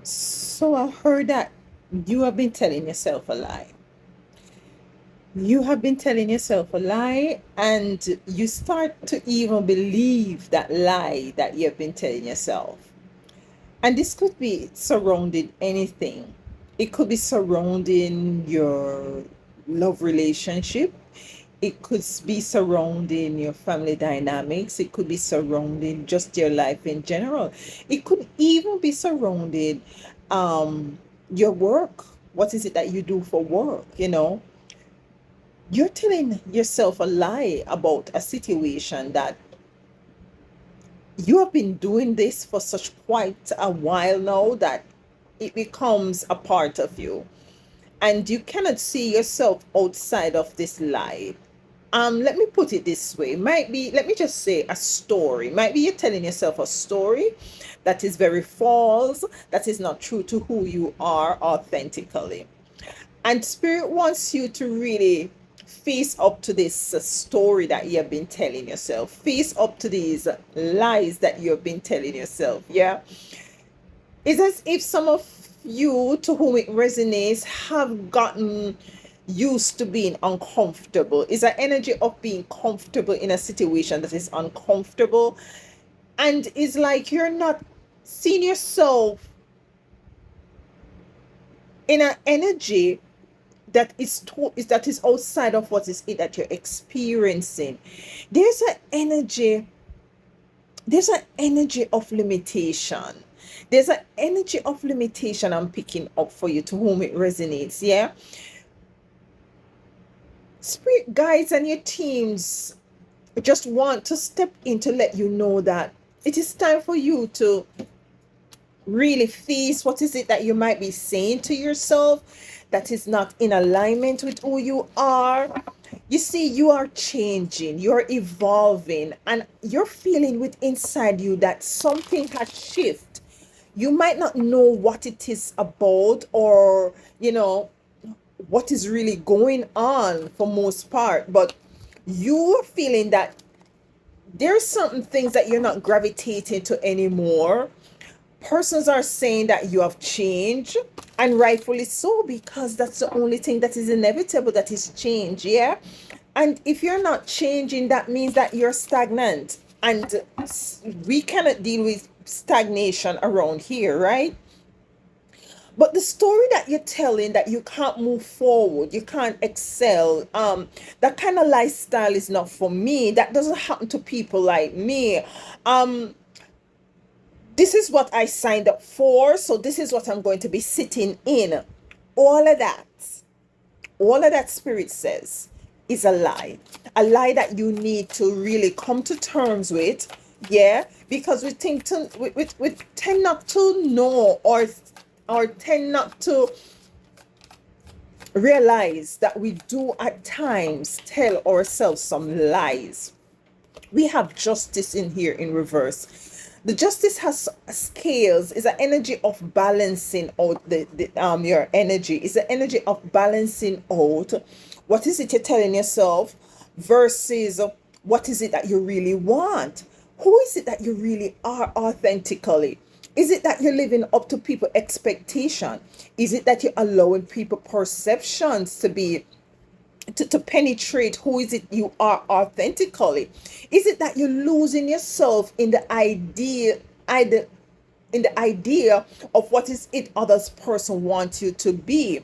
So I heard that you have been telling yourself a lie. You have been telling yourself a lie, and you start to even believe that lie that you have been telling yourself. And this could be surrounding anything. It could be surrounding your love relationship. It could be surrounding your family dynamics. It could be surrounding just your life in general. It could even be surrounding your work. What is it that you do for work? You're telling yourself a lie about a situation that you have been doing this for such quite a while now that it becomes a part of you, and you cannot see yourself outside of this lie. Let me put it this way. Might be, let me just say a story. Might be you're telling yourself a story that is very false, that is not true to who you are authentically. And Spirit wants you to really face up to this story that you have been telling yourself, face up to these lies that you have been telling yourself. Yeah. It's as if some of you to whom it resonates have gotten used to being uncomfortable. It's an energy of being comfortable in a situation that is uncomfortable. And it's like you're not seeing yourself in an energy that is outside of what is it that you're experiencing. There's an energy, there's an energy of limitation. There's an energy of limitation I'm picking up for you to whom it resonates. Yeah. Spirit guides and your teams just want to step in to let you know that it is time for you to really face what is it that you might be saying to yourself that is not in alignment with who you are. You see, you are changing, you're evolving, and you're feeling with inside you that something has shifted. You might not know what it is about, or what is really going on for most part, but you're feeling that there's certain things that you're not gravitating to anymore. Persons are saying that you have changed, and rightfully so, because that's the only thing that is inevitable, that is change. Yeah. And if you're not changing, that means that you're stagnant, and we cannot deal with stagnation around here, right? But the story that you're telling, that you can't move forward, you can't excel, that kind of lifestyle is not for me, that doesn't happen to people like me. um this is what I signed up for, so this is what I'm going to be sitting in. All of that, all of that, Spirit says, is a lie. A lie that you need to really come to terms with. Yeah, because we tend not to know, or tend not to realize that we do at times tell ourselves some lies. We have justice in here in reverse. The justice has scales, is an energy of balancing out your energy. Is an energy of balancing out what is it you're telling yourself versus what is it that you really want. Who is it that you really are authentically? Is it that you're living up to people expectation? Is it that you're allowing people perceptions to penetrate who is it you are authentically? Is it that you're losing yourself in the idea of what is it others person wants you to be?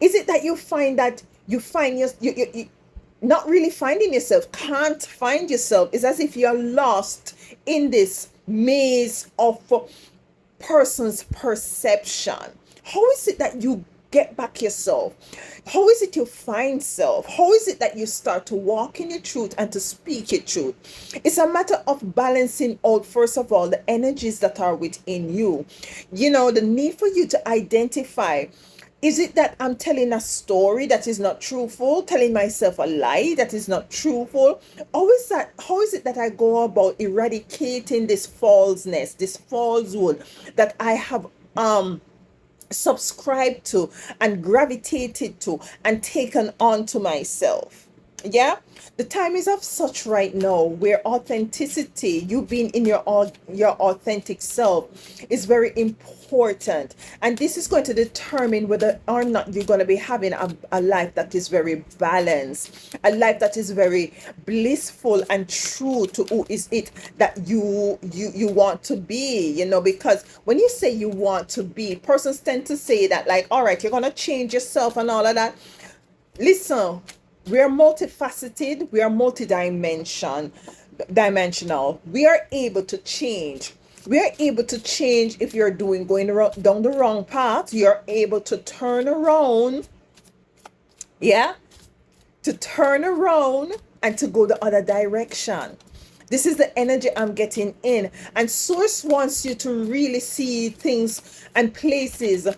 Is it that you find that you find you not really finding yourself, can't find yourself? It's as if you're lost in this maze of person's perception. How is it that you get back yourself? How is it you find self? How is it that you start to walk in your truth and to speak your truth? It's a matter of balancing out, first of all, the energies that are within you. The need for you to identify, is it that I'm telling a story that is not truthful, telling myself a lie that is not truthful? How is it that I go about eradicating this falseness, this falsehood that I have subscribed to and gravitated to and taken on to myself? Yeah, the time is of such right now where authenticity, you being in your authentic self, is very important, and this is going to determine whether or not you're going to be having a life that is very balanced, a life that is very blissful and true to who is it that you want to be. Because when you say you want to be, persons tend to say that, like, all right, you're going to change yourself and all of that. Listen, we are multifaceted, we are dimensional. We are able to change. We are able to change. If you're going down the wrong path, you're able to turn around. Yeah, to turn around and to go the other direction. This is the energy I'm getting in. And Source wants you to really see things, places,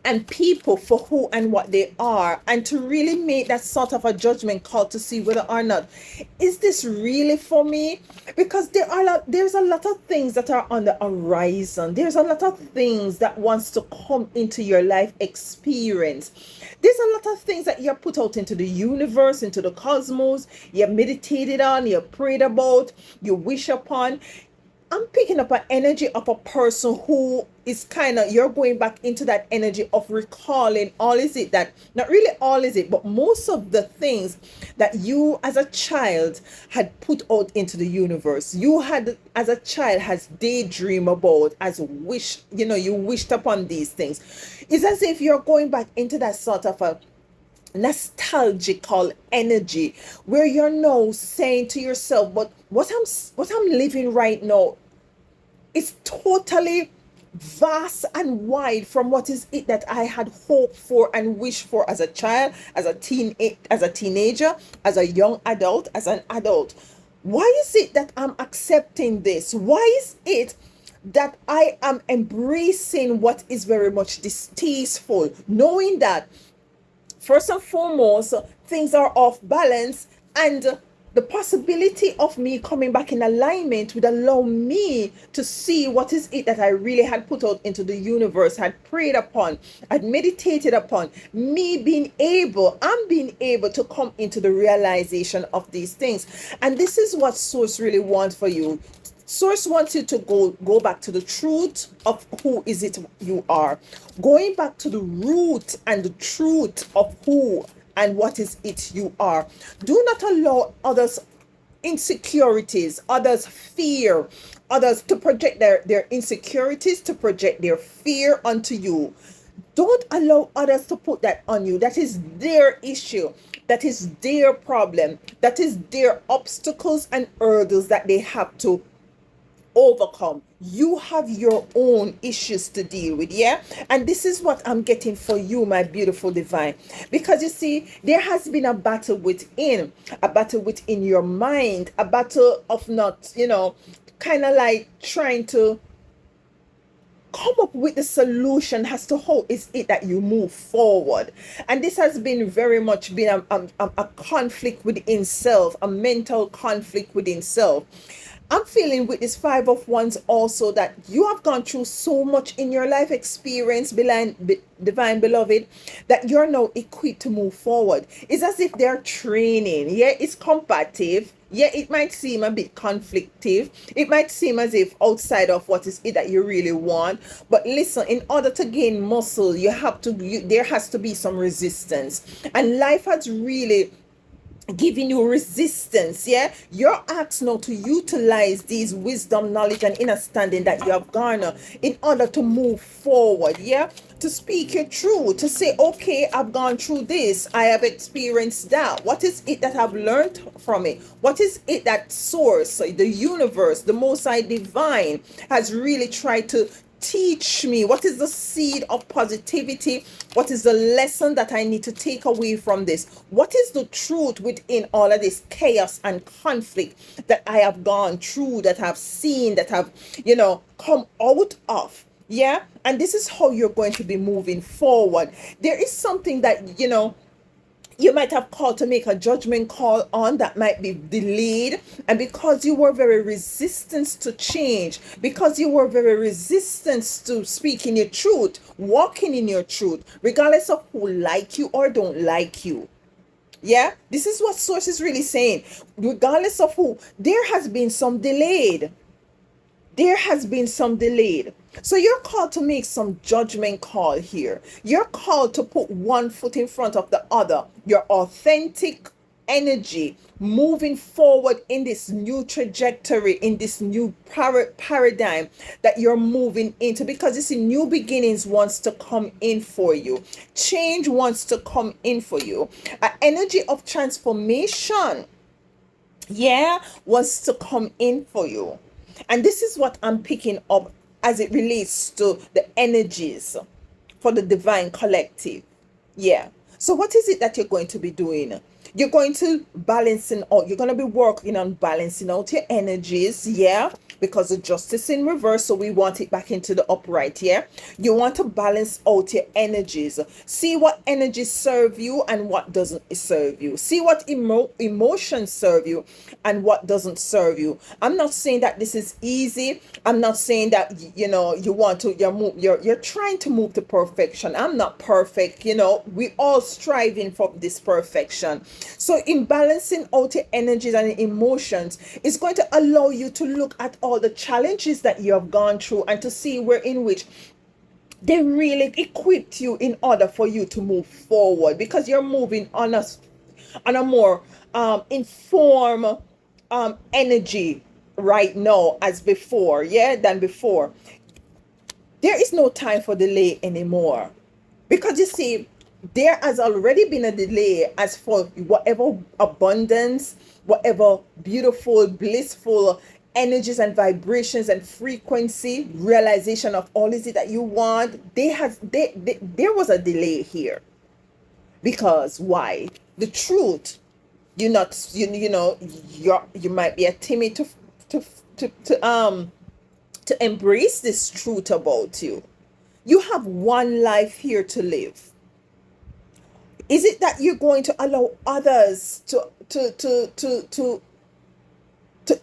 and people for who and what they are, and to really make that sort of a judgment call to see whether or not is this really for me. Because there's a lot of things that are on the horizon. There's a lot of things that wants to come into your life experience. There's a lot of things that you put out into the universe, into the cosmos, you meditated on, you prayed about, you wish upon. I'm picking up an energy of a person who is you're going back into that energy of recalling all is it that, not really all is it, but most of the things that you as a child had put out into the universe. You had, as a child, has daydream about, as you wished upon these things. It's as if you're going back into that sort of a nostalgical energy where you're now saying to yourself, but what I'm living right now is totally vast and wide from what is it that I had hoped for and wished for as a child, as a teenager, as a young adult, as an adult. Why is it that I'm accepting this? Why is it that I am embracing what is very much distasteful, knowing that first and foremost, things are off balance, and the possibility of me coming back in alignment would allow me to see what is it that I really had put out into the universe, had prayed upon, had meditated upon. I'm being able to come into the realization of these things. And this is what Source really wants for you. Source wants you to go back to the truth of who is it you are. Going back to the root and the truth of who and what is it you are. Do not allow others' insecurities, others' fear, others to project their insecurities, to project their fear onto you. Don't allow others to put that on you. That is their issue. That is their problem. That is their obstacles and hurdles that they have to overcome. You have your own issues to deal with. Yeah, and this is what I'm getting for you, my beautiful divine, because you see, there has been a battle within your mind, a battle of not, kind of like trying to come up with the solution as to how is it that you move forward. And this has been very much been a conflict within self, a mental conflict within self. I'm feeling with this Five of Wands also that you have gone through so much in your life experience, divine beloved, that you're now equipped to move forward. It's as if they're training. Yeah, it's combative. Yeah, it might seem a bit conflictive. It might seem as if outside of what is it that you really want. But listen, in order to gain muscle, there has to be some resistance. And life has really giving you resistance. Yeah, you're asked now to utilize these wisdom, knowledge, and understanding that you have garnered in order to move forward. Yeah, to speak your truth, to say, okay, I've gone through this, I have experienced that. What is it that I've learned from it? What is it that Source, the universe, the Most High Divine, has really tried to teach me? What is the seed of positivity? What is the lesson that I need to take away from this? What is the truth within all of this chaos and conflict that I have gone through, that I've seen, that I've, come out of? Yeah. And this is how you're going to be moving forward. There is something that, You might have called to make a judgment call on that might be delayed. And because you were very resistant to change, because you were very resistant to speaking your truth, walking in your truth, regardless of who like you or don't like you. Yeah, this is what source is really saying. Regardless of who, there has been some delayed. There has been some delayed. So you're called to make some judgment call here. You're called to put one foot in front of the other. Your authentic energy moving forward in this new trajectory, in this new paradigm that you're moving into, because you see, new beginnings wants to come in for you. Change wants to come in for you. An energy of transformation, yeah, wants to come in for you. And this is what I'm picking up as it relates to the energies for the divine collective. Yeah. So what is it that you're going to be doing? You're going to balancing out. You're going to be working on balancing out your energies. Yeah. Because the justice in reverse, so we want it back into the upright. Yeah. You want to balance out your energies. See what energies serve you and what doesn't serve you. See what emotions serve you and what doesn't serve you. I'm not saying that this is easy. I'm not saying that you want to you're trying to move to perfection. I'm not perfect. We all striving for this perfection. So in balancing out your energies and emotions, it's going to allow you to look at all the challenges that you have gone through and to see where in which they really equipped you in order for you to move forward, because you're moving on a more informed energy right now as before, yeah, than before. There is no time for delay anymore, because you see, there has already been a delay as for whatever abundance, whatever beautiful, blissful energies and vibrations and frequency realization of all is it that you want. There was a delay here. Because why? The truth, you're not you might be a timid to to embrace this truth about you. You have one life here to live. Is it that you're going to allow others to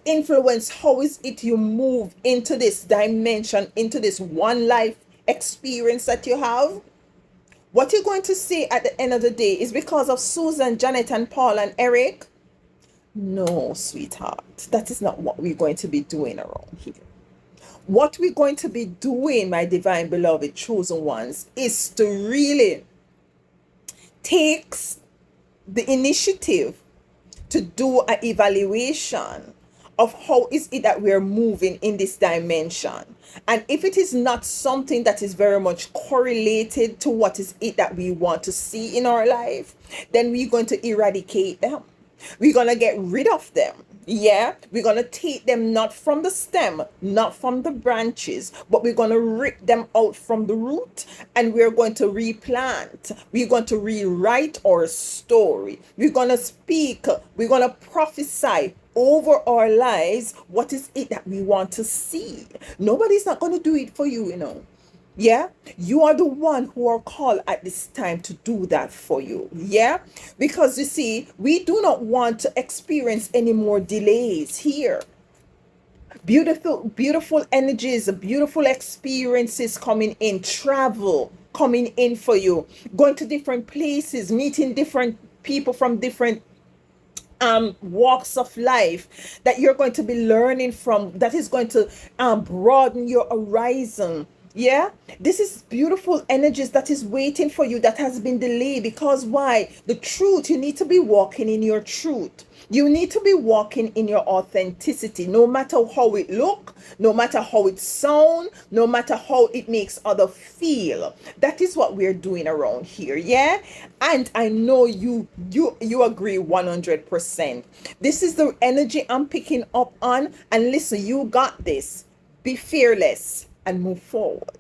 influence how is it you move into this dimension, into this one life experience that you have? What you're going to say at the end of the day is because of Susan, Janet, and Paul and Eric? No, sweetheart. That is not what we're going to be doing around here. What we're going to be doing, my divine beloved chosen ones, is to really take the initiative to do an evaluation of how is it that we're moving in this dimension. And if it is not something that is very much correlated to what is it that we want to see in our life, then we're going to eradicate them. We're going to get rid of them. Yeah, we're going to take them not from the stem, not from the branches, but we're going to rip them out from the root, and we're going to replant. We're going to rewrite our story. We're going to speak. We're going to prophesy over our lives what is it that we want to see. Nobody's not going to do it for you. Yeah, you are the one who are called at this time to do that for you. Yeah, because you see, we do not want to experience any more delays here. Beautiful energies, beautiful experiences coming in, travel coming in for you, going to different places, meeting different people from different walks of life that you're going to be learning from, that is going to broaden your horizon. Yeah, this is beautiful energies that is waiting for you, that has been delayed. Because why? The truth, you need to be walking in your truth. You need to be walking in your authenticity, no matter how it look, no matter how it sound, no matter how it makes other feel. That is what we're doing around here. Yeah, and I know you agree 100%. This is the energy I'm picking up on. And listen, you got this. Be fearless and move forward.